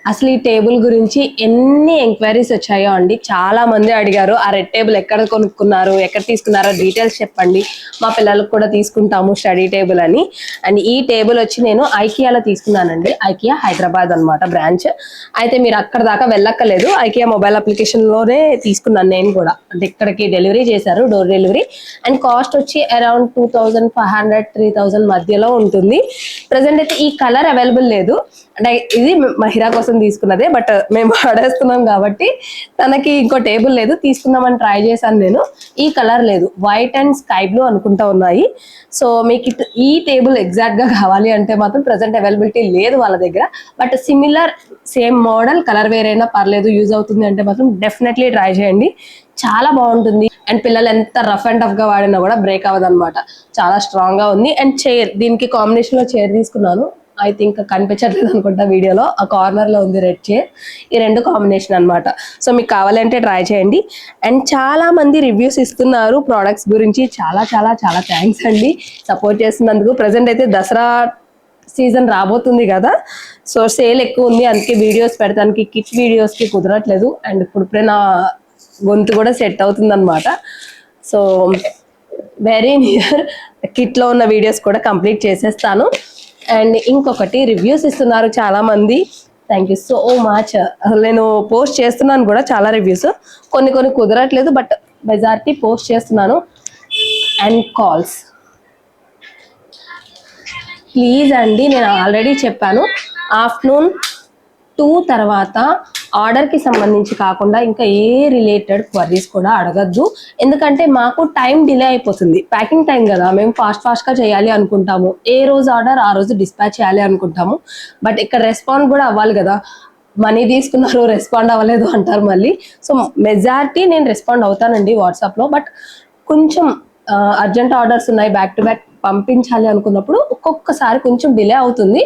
అసలు ఈ టేబుల్ గురించి ఎన్ని ఎంక్వైరీస్ వచ్చాయో అండి. చాలా మంది అడిగారు, ఆ రెడ్ టేబుల్ ఎక్కడ కొనుక్కున్నారు, ఎక్కడ తీసుకున్నారో డీటెయిల్స్ చెప్పండి, మా పిల్లలకు కూడా తీసుకుంటాము స్టడీ టేబుల్ అని. అండ్ ఈ టేబుల్ వచ్చి నేను ఐకియాలో తీసుకున్నానండి. ఐకియా హైదరాబాద్ అనమాట బ్రాంచ్. అయితే మీరు అక్కడ దాకా వెళ్ళక్కలేదు, ఐకియా మొబైల్ అప్లికేషన్ లోనే తీసుకున్నాను నేను కూడా. అంటే ఇక్కడికి డెలివరీ చేశారు, డోర్ డెలివరీ. అండ్ కాస్ట్ వచ్చి అరౌండ్ 2500 3000 మధ్యలో ఉంటుంది. ప్రెసెంట్ అయితే ఈ కలర్ అవైలబుల్ లేదు. అంటే ఇది మహిరా కోసం తీసుకున్నదే, బట్ మేము వాడేస్తున్నాం కాబట్టి తనకి ఇంకో టేబుల్ లేదు, తీసుకుందామని ట్రై చేశాను నేను. ఈ కలర్ లేదు, వైట్ అండ్ స్కై బ్లూ అనుకుంటా ఉన్నాయి. సో మీకు ఈ టేబుల్ ఎగ్జాక్ట్ గా కావాలి అంటే మాత్రం ప్రెసెంట్ అవైలబిలిటీ లేదు వాళ్ళ దగ్గర. But similar same model colour వేరైనా పర్లేదు, యూజ్ అవుతుంది అంటే మాత్రం డెఫినెట్లీ ట్రై చేయండి. చాలా బాగుంటుంది. అండ్ పిల్లలు ఎంత రఫ్ అండ్ టఫ్ గా వాడినా కూడా బ్రేక్ అవ్వదు అనమాట. చాలా స్ట్రాంగ్ గా ఉంది. అండ్ చైర్, దీనికి కాంబినేషన్ లో చైర్ తీసుకున్నాను. ఐ థింక్ కనిపించట్లేదు అనుకుంటా వీడియోలో, ఆ కార్నర్ లో ఉంది రెడ్ చైర్. ఈ రెండు కాంబినేషన్ అనమాట. సో మీకు కావాలంటే ట్రై చేయండి. అండ్ చాలా మంది రివ్యూస్ ఇస్తున్నారు ప్రోడక్ట్స్ గురించి. చాలా చాలా చాలా థ్యాంక్స్ అండి సపోర్ట్ చేస్తున్నందుకు. ప్రజెంట్ అయితే దసరా సీజన్ రాబోతుంది కదా, సో సేల్ ఎక్కువ ఉంది, అందుకే వీడియోస్ పెడతానికి కిట్ వీడియోస్ కి కుదరట్లేదు. అండ్ ఇప్పుడే నా గొంతు కూడా సెట్ అవుతుంది అనమాట. సో వెరీ నియర్ కిట్ లో ఉన్న వీడియోస్ కూడా కంప్లీట్ చేసేస్తాను. అండ్ ఇంకొకటి, రివ్యూస్ ఇస్తున్నారు చాలా మంది, థ్యాంక్ యూ సో మచ్. అసలు నేను పోస్ట్ చేస్తున్నాను కూడా చాలా రివ్యూస్, కొన్ని కుదరట్లేదు, బట్ మెజారిటీ పోస్ట్ చేస్తున్నాను. అండ్ కాల్స్ ప్లీజ్ అండి, నేను ఆల్రెడీ చెప్పాను, ఆఫ్టర్నూన్ 2 తర్వాత ఆర్డర్కి సంబంధించి కాకుండా ఇంకా ఏ రిలేటెడ్ క్వరీస్ కూడా అడగద్దు. ఎందుకంటే మాకు టైం డిలే అయిపోతుంది, ప్యాకింగ్ టైం కదా, మేము ఫాస్ట్గా చేయాలి అనుకుంటాము, ఏ రోజు ఆర్డర్ ఆ రోజు డిస్పాచ్ చేయాలి అనుకుంటాము. బట్ ఇక్కడ రెస్పాండ్ కూడా అవ్వాలి కదా, మనీ తీసుకున్నారు రెస్పాండ్ అవ్వలేదు అంటారు మళ్ళీ. సో మెజారిటీ నేను రెస్పాండ్ అవుతానండి వాట్సాప్లో. బట్ కొంచెం అర్జెంట్ ఆర్డర్స్ ఉన్నాయి, బ్యాక్ టు బ్యాక్ పంపించాలి అనుకున్నప్పుడు ఒక్కొక్కసారి కొంచెం డిలే అవుతుంది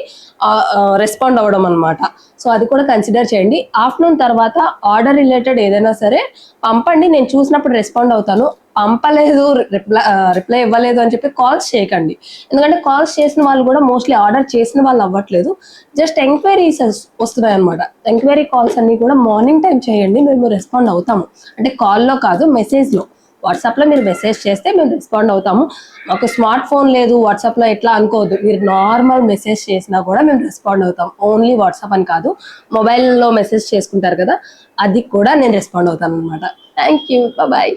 రెస్పాండ్ అవ్వడం అనమాట. సో అది కూడా కన్సిడర్ చేయండి. ఆఫ్టర్నూన్ తర్వాత ఆర్డర్ రిలేటెడ్ ఏదైనా సరే పంపండి, నేను చూసినప్పుడు రెస్పాండ్ అవుతాను. పంపలేదు, రిప్లై ఇవ్వలేదు అని చెప్పి కాల్స్ చేయకండి. ఎందుకంటే కాల్స్ చేసిన వాళ్ళు కూడా మోస్ట్లీ ఆర్డర్ చేసిన వాళ్ళు అవ్వట్లేదు, జస్ట్ ఎంక్వైరీస్ వస్తున్నాయి అనమాట. ఎంక్వైరీ కాల్స్ అన్ని కూడా మార్నింగ్ టైం చేయండి, మేము రెస్పాండ్ అవుతాము. అంటే కాల్లో కాదు, మెసేజ్లో, వాట్సాప్లో మీరు మెసేజ్ చేస్తే మేము రెస్పాండ్ అవుతాము. మాకు స్మార్ట్ ఫోన్ లేదు, వాట్సాప్లో ఎట్లా అనుకోవద్దు, మీరు నార్మల్ మెసేజ్ చేసినా కూడా మేము రెస్పాండ్ అవుతాం. ఓన్లీ వాట్సాప్ అని కాదు, మొబైల్లో మెసేజ్ చేసుకుంటారు కదా, అది కూడా నేను రెస్పాండ్ అవుతాను అనమాట. Thank you, bye.